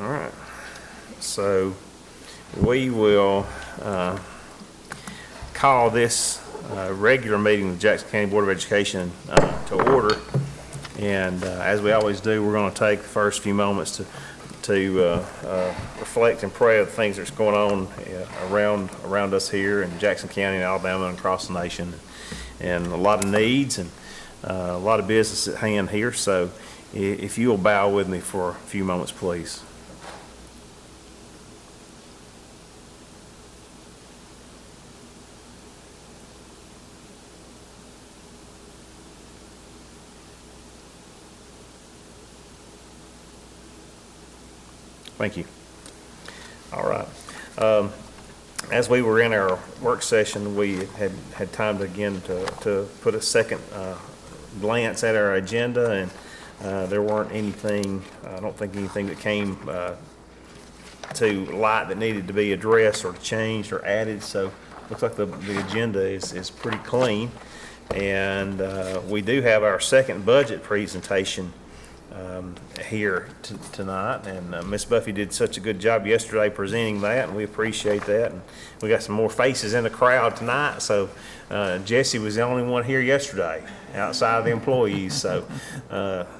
All right. So we will call this regular meeting of the Jackson County Board of Education to order. And as we always do, we're going to take the first few moments to reflect and pray of the things that's going on around us here in Jackson County and Alabama and across the nation, and a lot of needs and a lot of business at hand here. So if you will bow with me for a few moments, please. Thank you. All right. As we were in our work session, we had time to put a second glance at our agenda, and there weren't anything, I don't think anything that came to light that needed to be addressed or changed or added. So looks like the agenda is pretty clean. And we do have our second budget presentation here tonight, and Miss Buffy did such a good job yesterday presenting that, and we appreciate that. And we got some more faces in the crowd tonight, so Jesse was the only one here yesterday outside of the employees, so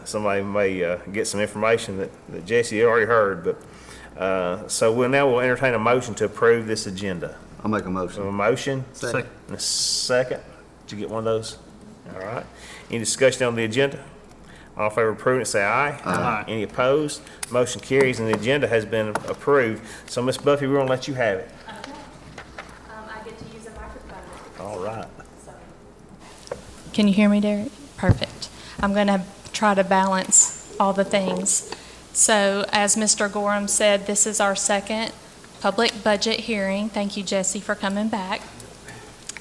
somebody may get some information that Jesse already heard. But so we'll entertain a motion to approve this agenda. I'll make a motion. A motion? Second. And a second. Did you get one of those? All right. Any discussion on the agenda? All in favor of approving it, say aye. Aye. Any opposed? Motion carries, and the agenda has been approved. So, Ms. Buffy, we're going to let you have it. Okay. I get to use a microphone. All right. Can you hear me, Derek? Perfect. I'm going to try to balance all the things. So, as Mr. Gorham said, this is our second public budget hearing. Thank you, Jesse, for coming back.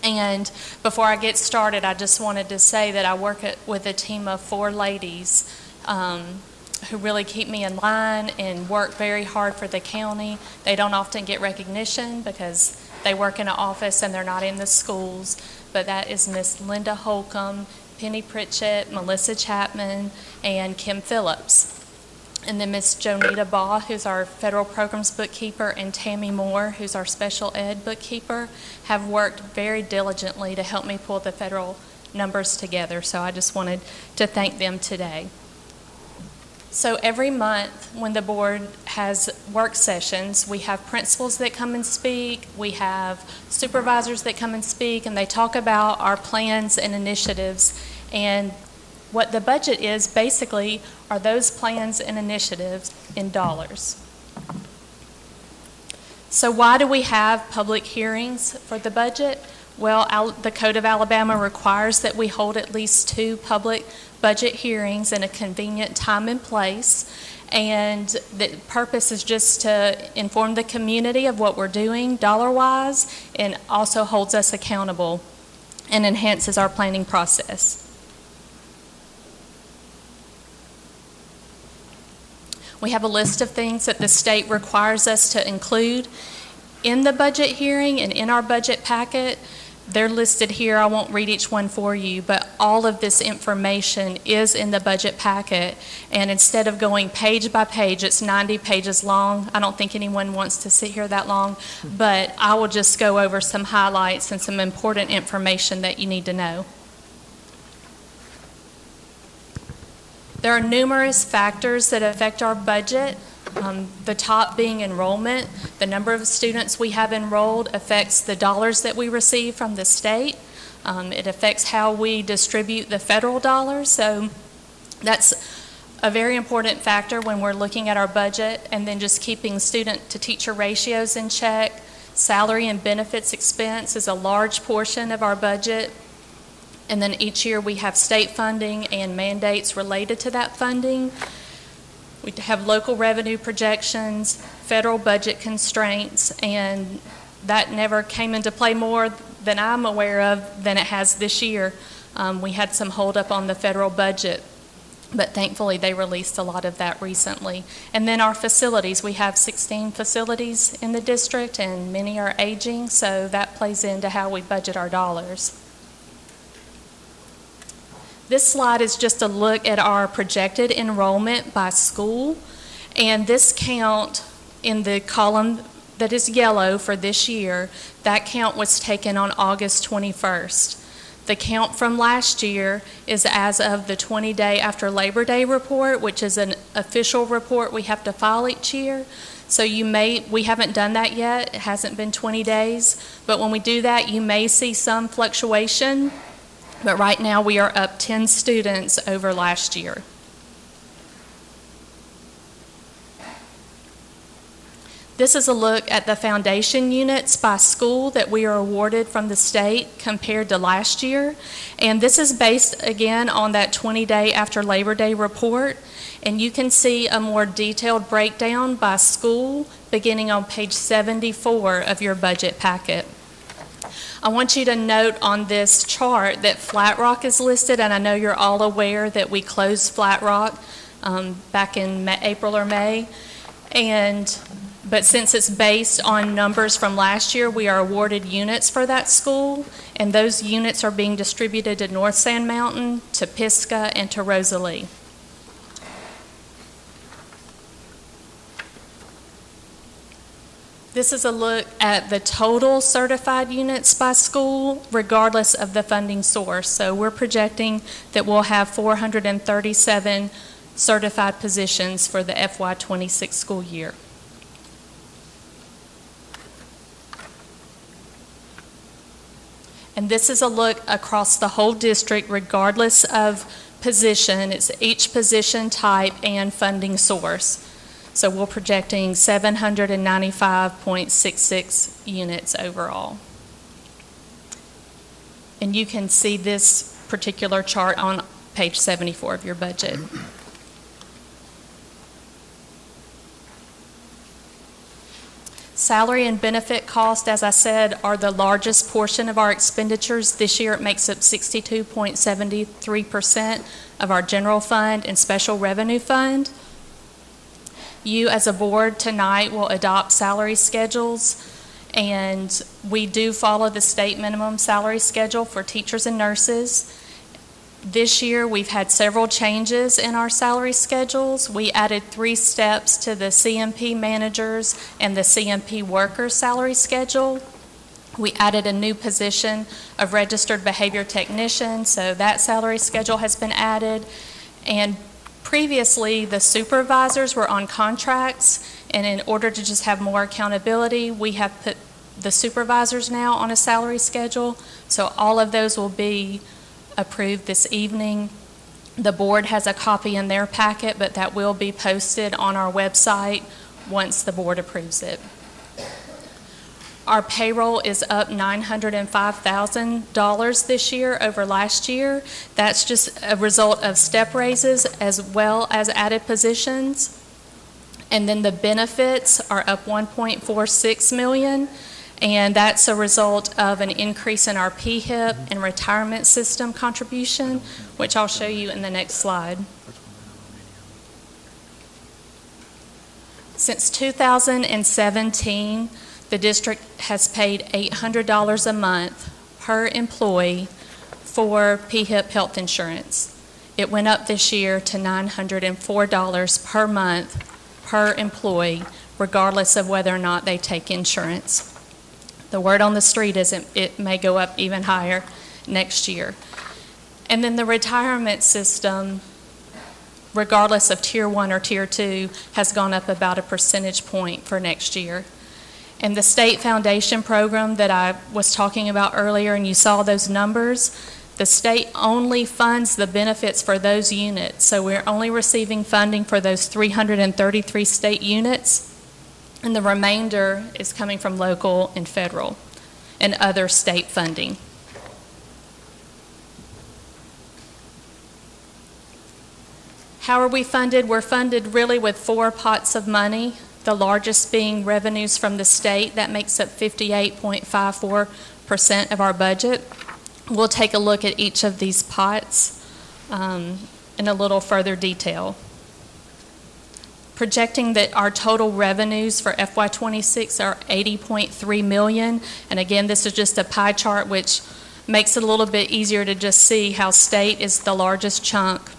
And before I get started, I just wanted to say that I work with a team of 4 ladies who really keep me in line and work very hard for the county. They don't often get recognition because they work in an office and they're not in the schools, but that is Miss Linda Holcomb, Penny Pritchett, Melissa Chapman, and Kim Phillips. And then Miss Jonita Baugh, who's our federal programs bookkeeper, and Tammy Moore, who's our special ed bookkeeper, have worked very diligently to help me pull the federal numbers together. So I just wanted to thank them today. So every month when the board has work sessions, we have principals that come and speak, we have supervisors that come and speak, and they talk about our plans and initiatives. And what the budget is basically are those plans and initiatives in dollars. So why do we have public hearings for the budget? Well, the Code of Alabama requires that we hold at least 2 public budget hearings in a convenient time and place. And the purpose is just to inform the community of what we're doing dollar-wise, and also holds us accountable and enhances our planning process. We have a list of things that the state requires us to include in the budget hearing and in our budget packet. They're listed here. I won't read each one for you, but all of this information is in the budget packet. And instead of going page by page, it's 90 pages long. I don't think anyone wants to sit here that long, but I will just go over some highlights and some important information that you need to know. There are numerous factors that affect our budget. The top being enrollment. The number of students we have enrolled affects the dollars that we receive from the state. It affects how we distribute the federal dollars. So that's a very important factor when we're looking at our budget. And then just keeping student to teacher ratios in check. Salary and benefits expense is a large portion of our budget. And then each year we have state funding and mandates related to that funding. We have local revenue projections, federal budget constraints, and that never came into play more than I'm aware of than it has this year. We had some holdup on the federal budget, but thankfully they released a lot of that recently. And then our facilities, we have 16 facilities in the district and many are aging, so that plays into how we budget our dollars. This slide is just a look at our projected enrollment by school, And this count in the column that is yellow for this year, that count was taken on August 21st. The count from last year is as of the 20-day after Labor Day report, which is an official report we have to file each year. So we haven't done that yet. It hasn't been 20 days. But when we do that, you may see some fluctuation. But right now, we are up 10 students over last year. This is a look at the foundation units by school that we are awarded from the state compared to last year. And this is based, again, on that 20-day after Labor Day report. And you can see a more detailed breakdown by school beginning on page 74 of your budget packet. I want you to note on this chart that Flat Rock is listed, and I know you're all aware that we closed Flat Rock back in April or May. But since it's based on numbers from last year, we are awarded units for that school, and those units are being distributed to North Sand Mountain, to Pisgah, and to Rosalie. This is a look at the total certified units by school, regardless of the funding source. So we're projecting that we'll have 437 certified positions for the FY26 school year. And this is a look across the whole district, regardless of position. It's each position type and funding source. So we're projecting 795.66 units overall. And you can see this particular chart on page 74 of your budget. Salary and benefit cost, as I said, are the largest portion of our expenditures. This year it makes up 62.73% of our general fund and special revenue fund. You as a board tonight will adopt salary schedules, and we do follow the state minimum salary schedule for teachers and nurses. This year, we've had several changes in our salary schedules. We added 3 steps to the CMP managers and the CMP workers salary schedule. We added a new position of registered behavior technician, so that salary schedule has been added. And previously, the supervisors were on contracts, and in order to just have more accountability, we have put the supervisors now on a salary schedule. So all of those will be approved this evening. The board has a copy in their packet, but that will be posted on our website once the board approves it. Our payroll is up $905,000 this year over last year. That's just a result of step raises as well as added positions. And then the benefits are up $1.46 million. And that's a result of an increase in our PHIP and retirement system contribution, which I'll show you in the next slide. Since 2017, the district has paid $800 a month per employee for PHIP health insurance. It went up this year to $904 per month per employee, regardless of whether or not they take insurance. The word on the street is it may go up even higher next year. And then the retirement system, regardless of Tier 1 or Tier 2, has gone up about a percentage point for next year. And the state foundation program that I was talking about earlier, and you saw those numbers, the state only funds the benefits for those units. So we're only receiving funding for those 333 state units. And the remainder is coming from local and federal and other state funding. How are we funded? We're funded really with 4 pots of money, the largest being revenues from the state. That makes up 58.54% of our budget. We'll take a look at each of these pots in a little further detail. Projecting that our total revenues for FY26 are $80.3 million. And again, this is just a pie chart, which makes it a little bit easier to just see how state is the largest chunk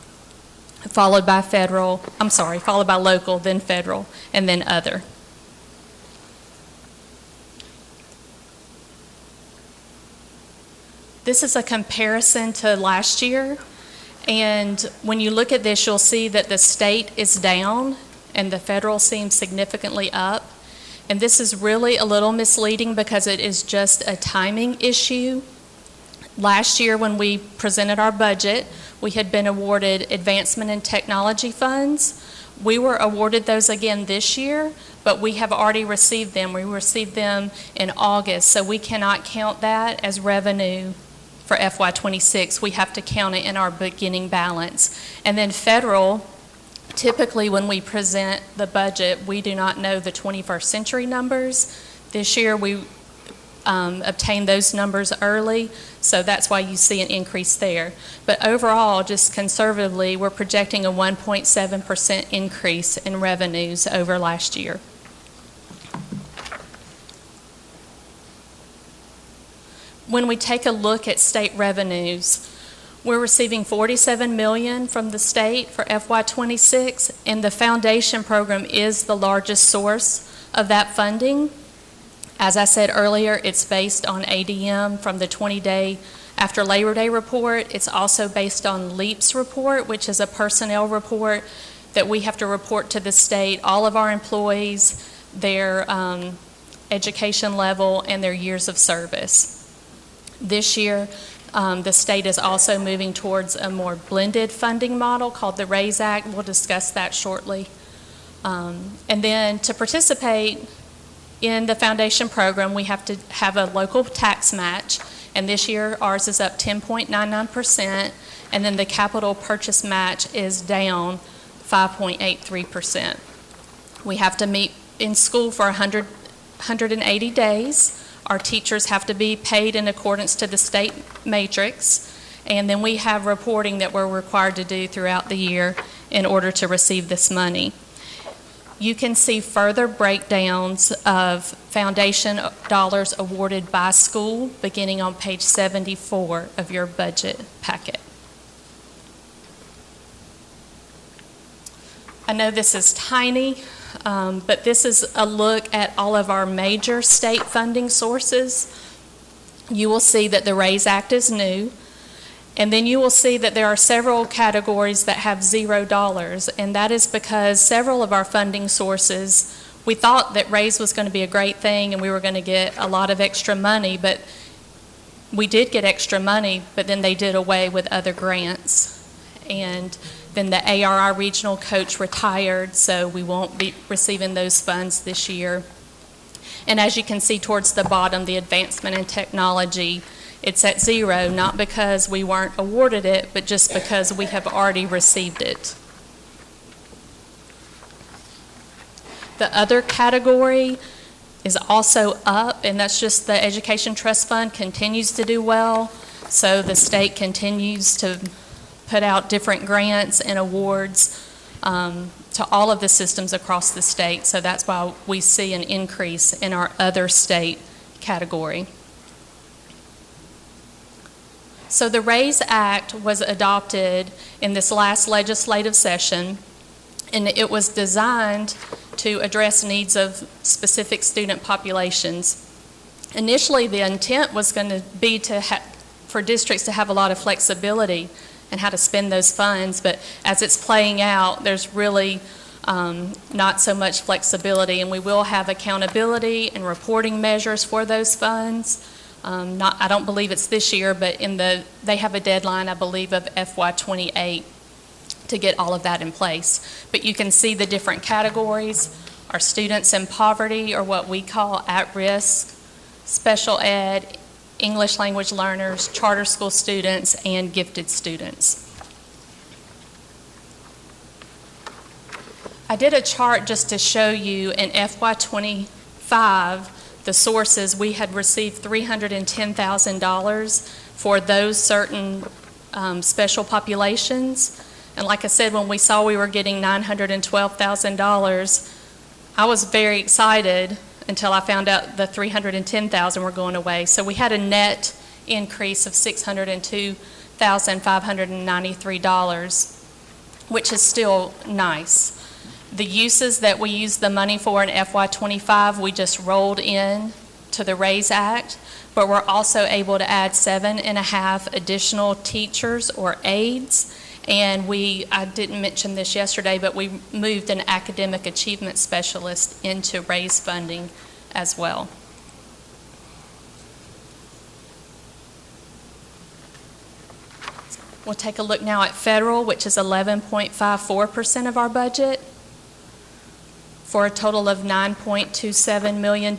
followed by followed by local, then federal, and then other. This is a comparison to last year, and when you look at this, you'll see that the state is down and the federal seems significantly up. And this is really a little misleading because it is just a timing issue. Last year when we presented our budget, we had been awarded advancement in technology funds. We were awarded those again this year, but we have already received them. We received them in August, so we cannot count that as revenue for FY26. We have to count it in our beginning balance. And then federal, typically when we present the budget, we do not know the 21st century numbers. This year we obtained those numbers early, so that's why you see an increase there. But overall, just conservatively, we're projecting a 1.7% increase in revenues over last year. When we take a look at state revenues, we're receiving $47 million from the state for FY26, and the foundation program is the largest source of that funding. As I said earlier, it's based on ADM from the 20-day after Labor Day report. It's also based on LEAPS report, which is a personnel report that we have to report to the state, all of our employees, their education level, and their years of service. This year, the state is also moving towards a more blended funding model called the RAISE Act. We'll discuss that shortly. And then to participate in the foundation program, we have to have a local tax match, and this year ours is up 10.99%, and then the capital purchase match is down 5.83%. We have to meet in school for 180 days. Our teachers have to be paid in accordance to the state matrix, and then we have reporting that we're required to do throughout the year in order to receive this money. You can see further breakdowns of foundation dollars awarded by school beginning on page 74 of your budget packet. I know this is tiny, but this is a look at all of our major state funding sources. You will see that the RAISE Act is new, and then you will see that there are several categories that have $0, and that is because several of our funding sources, we thought that RAISE was going to be a great thing and we were going to get a lot of extra money, but we did get extra money, but then they did away with other grants. And then the ARI regional coach retired, so we won't be receiving those funds this year. And as you can see towards the bottom, the advancement in technology, it's at $0, not because we weren't awarded it, but just because we have already received it. The other category is also up, and that's just the Education Trust Fund continues to do well, so the state continues to put out different grants and awards to all of the systems across the state, so that's why we see an increase in our other state category. So the RAISE Act was adopted in this last legislative session, and it was designed to address needs of specific student populations. Initially, the intent was going to be for districts to have a lot of flexibility and how to spend those funds, but as it's playing out, there's really not so much flexibility, and we will have accountability and reporting measures for those funds. I don't believe it's this year, but they have a deadline, I believe, of FY28 to get all of that in place. But you can see the different categories. Our students in poverty, or what we call at-risk, special ed, English language learners, charter school students, and gifted students. I did a chart just to show you in FY25 the sources. We had received $310,000 for those certain special populations. And like I said, when we saw we were getting $912,000, I was very excited until I found out the $310,000 were going away. So we had a net increase of $602,593. which is still nice. The uses that we used the money for in FY25, we just rolled in to the RAISE Act, but we're also able to add 7.5 additional teachers or aides. And I didn't mention this yesterday, but we moved an academic achievement specialist into RAISE funding as well. We'll take a look now at federal, which is 11.54% of our budget, for a total of $9.27 million.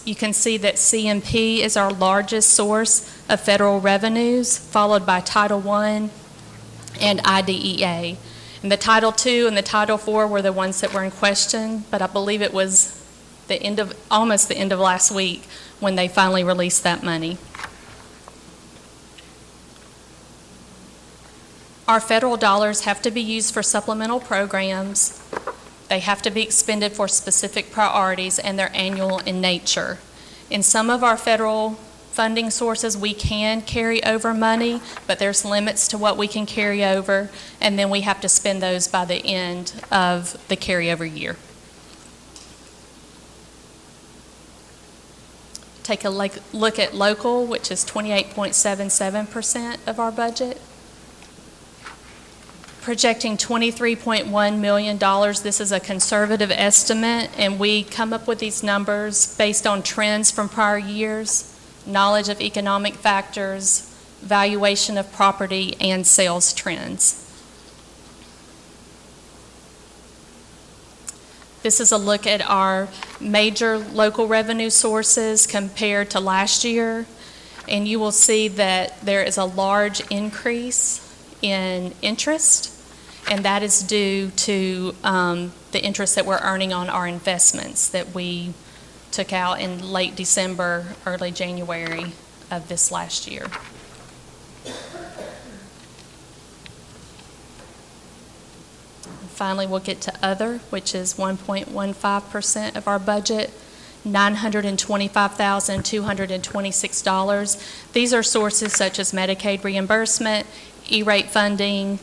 You can see that CMP is our largest source of federal revenues, followed by Title I and IDEA. And the Title II and the Title IV were the ones that were in question, but I believe it was almost the end of last week when they finally released that money. Our federal dollars have to be used for supplemental programs. They have to be expended for specific priorities, and they're annual in nature. In some of our federal funding sources, we can carry over money, but there's limits to what we can carry over, and then we have to spend those by the end of the carryover year. Take a look at local, which is 28.77% of our budget. Projecting $23.1 million. This is a conservative estimate, and we come up with these numbers based on trends from prior years, knowledge of economic factors, valuation of property, and sales trends. This is a look at our major local revenue sources compared to last year, and you will see that there is a large increase in interest, and that is due to the interest that we're earning on our investments that we took out in late December, early January of this last year. Finally, we'll get to other, which is 1.15% of our budget, $925,226. These are sources such as Medicaid reimbursement, E-rate funding,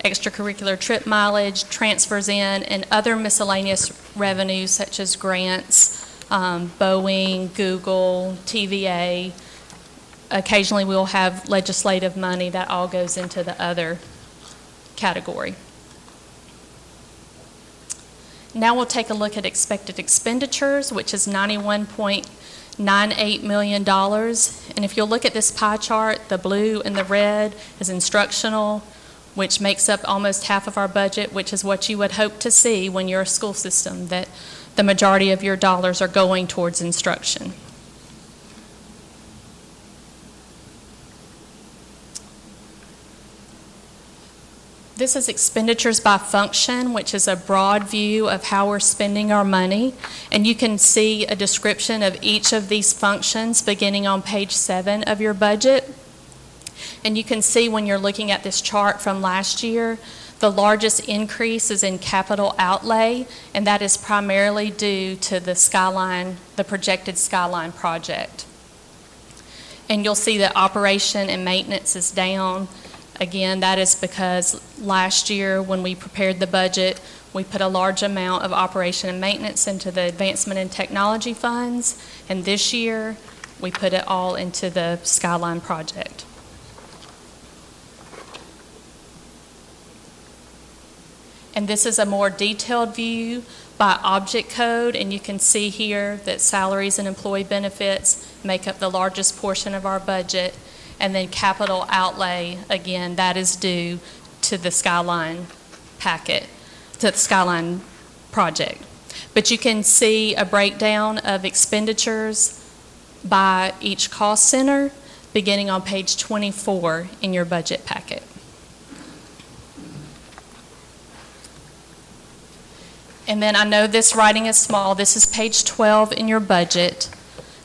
extracurricular trip mileage, transfers in, and other miscellaneous revenues such as grants, Boeing, Google, TVA. Occasionally we'll have legislative money that all goes into the other category. Now we'll take a look at expected expenditures, which is $91.98 million. And if you'll look at this pie chart, the blue and the red is instructional, which makes up almost half of our budget, which is what you would hope to see when you're a school system, that the majority of your dollars are going towards instruction. This is expenditures by function, which is a broad view of how we're spending our money. And you can see a description of each of these functions beginning on page 7 of your budget. And you can see when you're looking at this chart from last year, the largest increase is in capital outlay, and that is primarily due to the Skyline, the projected Skyline project. And you'll see that operation and maintenance is down. Again, that is because last year when we prepared the budget, we put a large amount of operation and maintenance into the advancement in technology funds, and this year we put it all into the Skyline project. And this is a more detailed view by object code, and you can see here that salaries and employee benefits make up the largest portion of our budget. And then capital outlay, again, that is due to the Skyline packet, to the Skyline project. But you can see a breakdown of expenditures by each cost center beginning on page 24 in your budget packet. And then I know this writing is small. This is page 12 in your budget.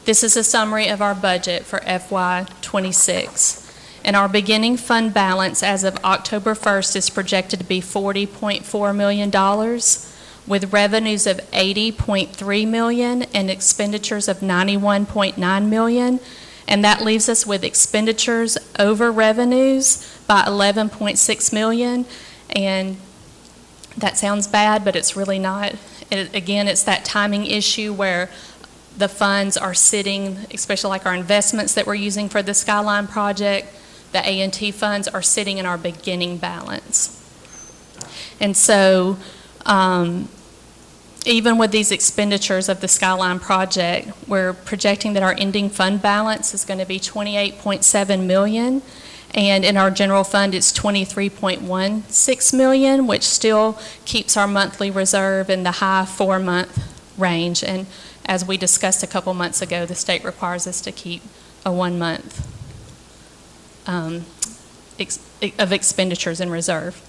This is a summary of our budget for FY26. And our beginning fund balance as of October 1st is projected to be $40.4 million, with revenues of $80.3 million and expenditures of $91.9 million. And that leaves us with expenditures over revenues by $11.6 million. And That sounds bad, but it's really not. Again, it's that timing issue where the funds are sitting, especially like our investments that we're using for the Skyline project, the A&T funds are sitting in our beginning balance. And so, even with these expenditures of the Skyline project, we're projecting that our ending fund balance is going to be $28.7 million. And in our general fund, it's $23.16 million, which still keeps our monthly reserve in the high 4-month range. And as we discussed a couple months ago, the state requires us to keep a 1 month of expenditures in reserve.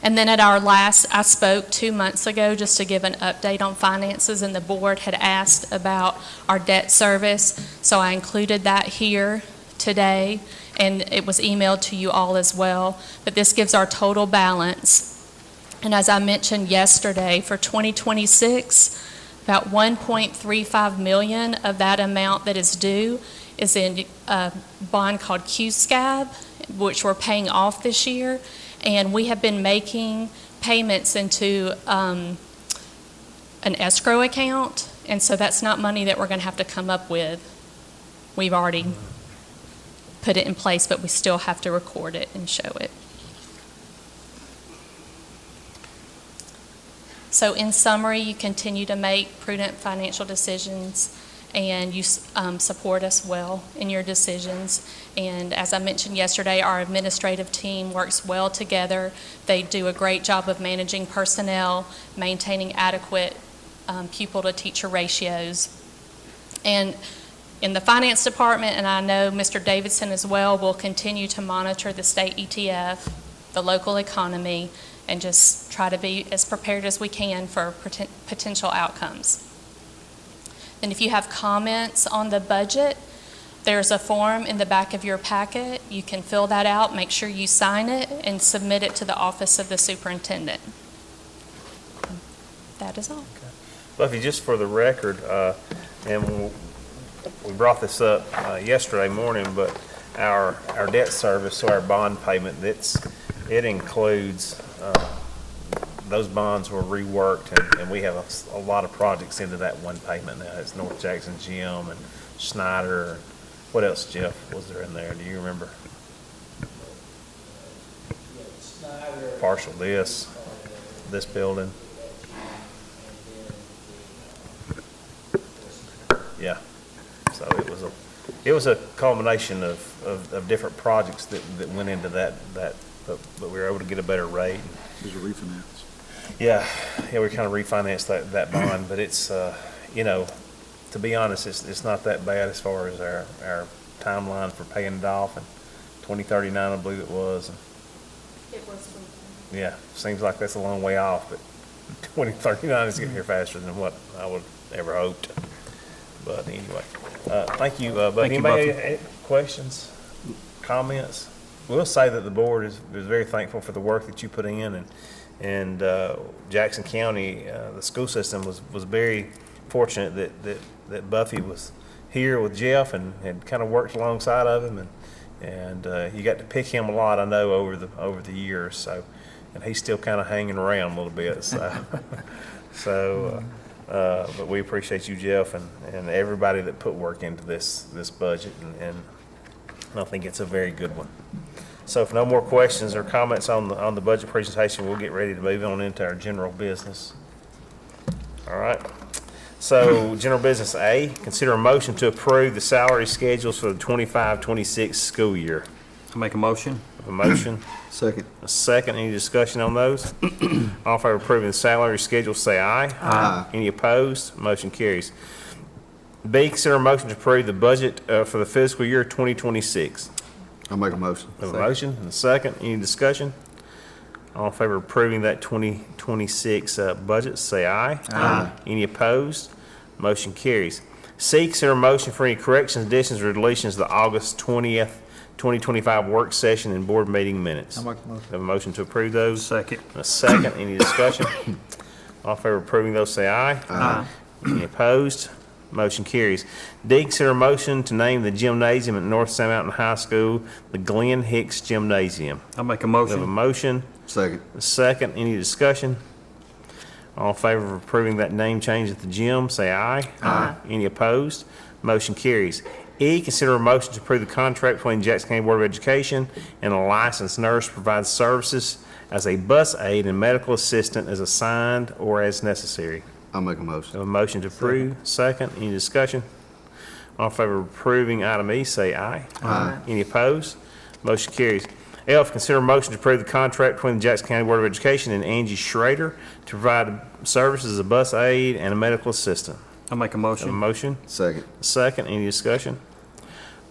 And then at our last, I spoke 2 months ago just to give an update on finances, and the board had asked about our debt service. So I included that here today, and it was emailed to you all as well. But this gives our total balance. And as I mentioned yesterday, for 2026, about $1.35 million of that amount that is due is in a bond called QSCAB, which we're paying off this year. And we have been making payments into an escrow account, and so that's not money that we're going to have to come up with. We've already put it in place, but we still have to record it and show it. So in summary, you continue to make prudent financial decisions, and you support us well in your decisions. And as I mentioned yesterday, our administrative team works well together. They do a great job of managing personnel, maintaining adequate pupil-to-teacher ratios. And in the finance department, and I know Mr. Davidson as well, will continue to monitor the state ETF, the local economy, and just try to be as prepared as we can for potential outcomes. And if you have comments on the budget, there's a form in the back of your packet. You can fill that out, make sure you sign it, and submit it to the office of the superintendent. That is all. Okay. Buffy, just for the record, and we brought this up yesterday morning, but our debt service, so our bond payment, it includes those bonds were reworked, and we have a lot of projects into that one payment now. It's North Jackson Gym and Schneider. What else, Jeff, was there in there? Do you remember? Partial this building. Yeah. So it was a culmination of different projects that went into that, but we were able to get a better rate. It was a refinance. Yeah, we kind of refinanced that bond, but it's, to be honest, it's not that bad as far as our timeline for paying it off, and 2039, I believe it was. It was. Yeah, seems like that's a long way off, but 2039 is getting here faster than what I would ever hoped. But anyway, thank you. But Thank you, anybody Buffy. have questions, comments? We'll say that the board is very thankful for the work that you put in, and Jackson County, the school system was very fortunate that Buffy was here with Jeff and had kind of worked alongside of him, and you got to pick him a lot, I know, over the years. So, and he's still kind of hanging around a little bit. So, but we appreciate you, Jeff, and everybody that put work into this budget, and I think it's a very good one. So if no more questions or comments on the budget presentation, we'll get ready to move on into our general business. All right. So general business A, consider a motion to approve the salary schedules for the 25-26 school year. I make a motion. A motion, Second. a second. Any discussion on those? All in favor of approving the salary schedule, say aye. Aye. Any opposed? Motion carries. B, consider a motion to approve the budget for the fiscal year 2026. I'll make a motion. We have a motion and a second. Any discussion? All in favor of approving that 2026 budget, say aye. Aye. Any opposed? Motion carries. C, consider a motion for any corrections, additions, or deletions to the August 20th, 2025 work session and board meeting minutes. I'll make a motion. Have a motion to approve those. Second. And a second. Any discussion? All in favor of approving those, say aye. Aye. Any opposed? Motion carries. D, consider a motion to name the gymnasium at North Sand Mountain High School the Glenn Hicks Gymnasium. I'll make a We have a motion. motion Second. A second, any discussion? All in favor of approving that name change at the gym, say aye. Aye. Any opposed? Motion carries. E, consider a motion to approve the contract between Jackson County Board of Education and a licensed nurse to provide services as a bus aide and medical assistant as assigned or as necessary. I'll make a motion. A motion to approve, second, any discussion? All in favor of approving item E, say aye. Aye. Any opposed? Motion carries. F, consider a motion to approve the contract between the Jackson County Board of Education and Angie Schrader to provide services as a bus aide and a medical assistant. I'll make a Have a motion. motion? Second. Second, any discussion?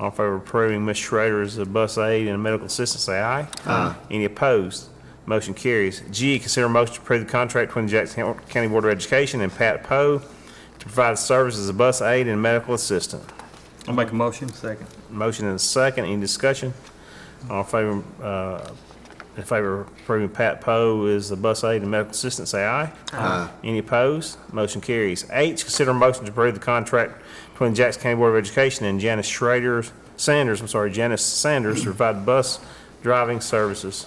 All in favor of approving Ms. Schrader as a bus aide and a medical assistant, say aye. Aye. Any opposed? Motion carries. G, consider a motion to approve the contract between the Jackson County Board of Education and Pat Poe to provide services as a bus aide and medical assistant. I'll make a motion. Second. Motion and a second, any discussion? All in favor of approving Pat Poe as the bus aide and medical assistant, say aye. Aye. Any opposed? Motion carries. H, consider a motion to approve the contract between the Jackson County Board of Education and Janice Sanders to provide bus driving services.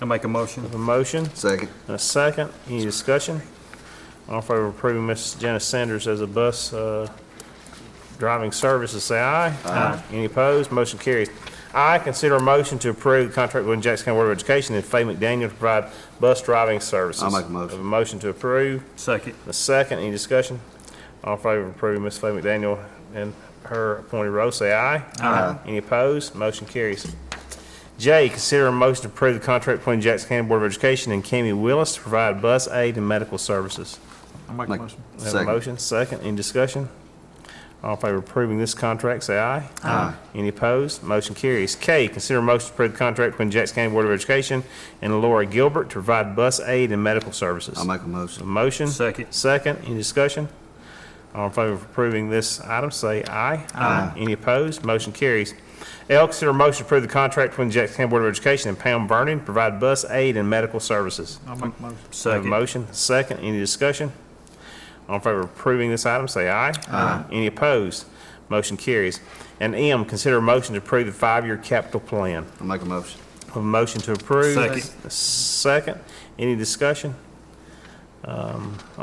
I'll make a motion. Have a motion Second. and a second. Any discussion? All in favor of approving Ms. Janice Sanders as a bus driving services, say aye. Aye. Any opposed? Motion carries. I, consider a motion to approve the contract with Jackson County Board of Education and Faye McDaniel to provide bus driving services. I'll make a motion. Have a motion to approve. Second. A second, any discussion? All in favor of approving Ms. Faye McDaniel and her appointed role, say aye. Aye. Any opposed? Motion carries. J, consider a motion to approve the contract between Jackson County Board of Education and Cammie Willis to provide bus aid and medical services. I'll make a motion. Have a motion, second, any discussion? All in favor of approving this contract, say aye. Aye. Any opposed? Motion carries. K, consider a motion to approve the contract between Jackson County Board of Education and Laura Gilbert to provide bus aid and medical services. I'll make a A motion. motion? Second. Second, any discussion? All in favor of approving this item, say aye. Aye. Any opposed? Motion carries. L, consider a motion to approve the contract between Jackson County Board of Education and Pam Vernon to provide bus aid and medical services. I'll make a motion. Have a Second. motion, second, any discussion? All in favor of approving this item, say aye. Aye. Any opposed? Motion carries. And M, consider a motion to approve the 5-year capital plan. I'll make a motion. A motion to approve. Second. A second, any discussion? All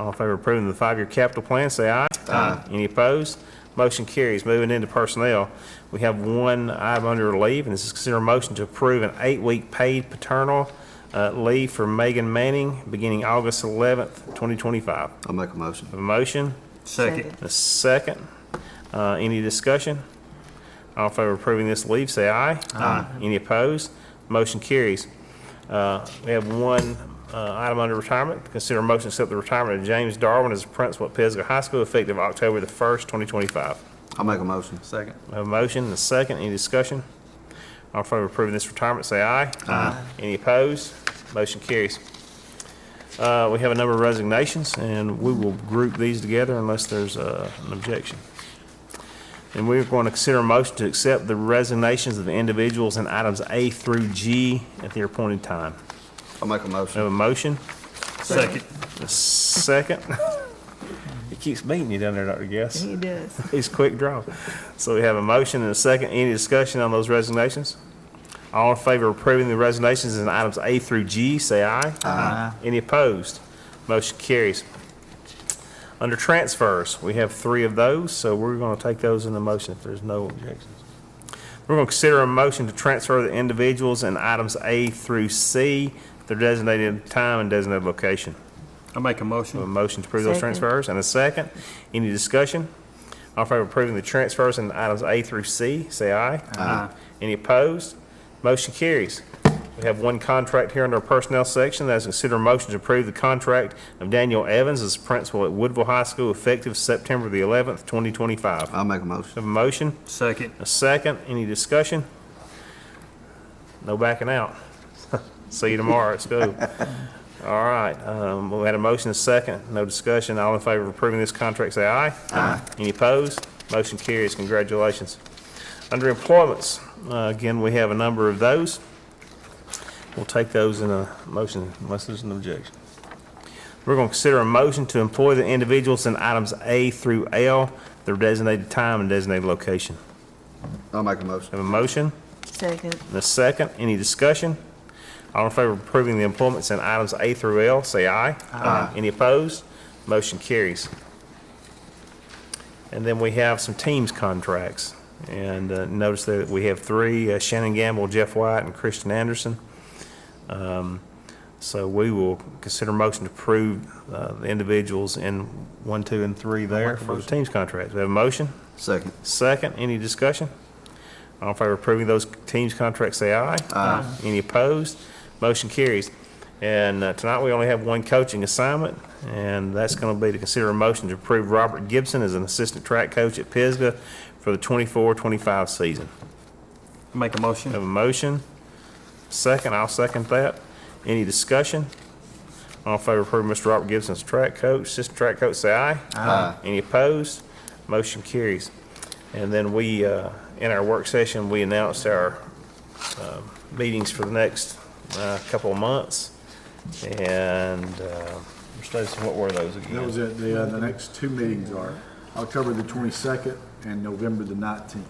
in favor of approving the 5-year capital plan, say aye. Aye. Any opposed? Motion carries. Moving into personnel, we have one item under leave, and this is consider a motion to approve an 8-week paid paternal leave for Megan Manning beginning August 11th, 2025. I'll make a motion. Have a motion? Second. A second. Any discussion? All in favor of approving this leave, say aye. Aye. Any opposed? Motion carries. We have one item under retirement. Consider a motion to accept the retirement of James Darwin as a principal at Pisgah High School effective October the 1st, 2025. I'll make a motion. Second. We have a motion and a second. Any discussion? All in favor of approving this retirement, say aye. Aye. Any opposed? Motion carries. We have a number of resignations, and we will group these together unless there's an objection. And we're going to consider a motion to accept the resignations of the individuals in items A through G at their appointed time. I'll make a We motion. have a motion, Second. a second. He keeps beating you down there, Dr. Guess. He does. He's quick draw. So we have a motion and a second. Any discussion on those resignations? All in favor of approving the resignations in items A through G, say aye. Aye. Any opposed? Motion carries. Under transfers, we have 3 of those, so we're going to take those in the motion if there's no objections. We're going to consider a motion to transfer the individuals in items A through C, their designated time and designated location. I'll make a We have a motion. motion to approve those Second. transfers, and a second. Any discussion? All in favor of approving the transfers in items A through C, say aye. Aye. Any opposed? Motion carries. We have one contract here under our personnel section. That is consider a motion to approve the contract of Daniel Evans as principal at Woodville High School effective September the 11th, 2025. I'll make a motion. Have a motion, Second. a second. Any discussion? No backing out. See you tomorrow at school. All right, we had a motion, a second, no discussion. All in favor of approving this contract, say aye. Aye. Any opposed? Motion carries. Congratulations. Under employments, again, we have a number of those. We'll take those in a motion unless there's an objection. We're going to consider a motion to employ the individuals in items A through L, their designated time and designated location. I'll make a motion. Have a motion Second. and a second. Any discussion? All in favor of approving the appointments in items A through L, say aye. Aye. Any opposed? Motion carries. And then we have some teams contracts. And notice that we have three, Shannon Gamble, Jeff White, and Christian Anderson. So we will consider motion to approve the individuals in 1, 2, and 3 there for the teams contracts. We have a motion? Second. Second, any discussion? All in favor of approving those teams contracts, say aye. Aye. Any opposed? Motion carries. And tonight, we only have one coaching assignment, and that's going to be to consider a motion to approve Robert Gibson as an assistant track coach at Pisgah for the 24-25 season. Make a motion. Have a motion? Second, I'll second that. Any discussion? All in favor of approving Mr. Robert Gibson as track coach, assistant track coach, say aye. Aye. Any opposed? Motion carries. And then we, in our work session, we announced our meetings for the next couple of months. And, Mr. Davidson, what were those again? That was it. The next two meetings are October the 22nd and November the 19th.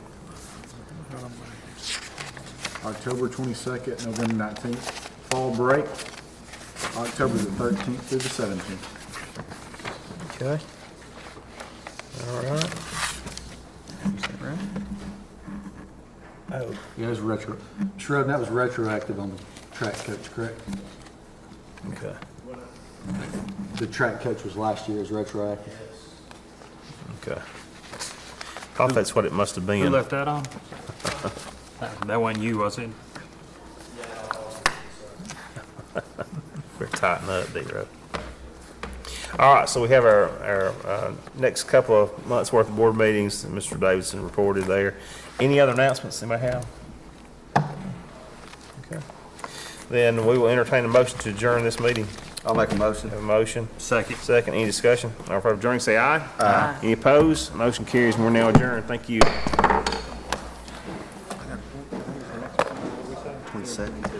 October 22nd, November 19th. Fall break, October the 13th through the 17th. Okay. All right. Oh, Yeah, it was retro. Shrub, that was retroactive on the track coach, correct? okay. The track coach was last year's retroactive. Okay. Thought that's what it must have Who been. left that on? That wasn't you, was it? We're tighten up, D-Row. All right, so we have our next couple of months' worth of board meetings, that Mr. Davidson reported there. Any other announcements anybody have? Okay. Then we will entertain a motion to adjourn this meeting. I'll make a motion. Have a motion? Second. Second, any discussion? All in favor of adjourning, say aye. Aye. Any opposed? Motion carries, and we're now adjourned. Thank you. 22nd.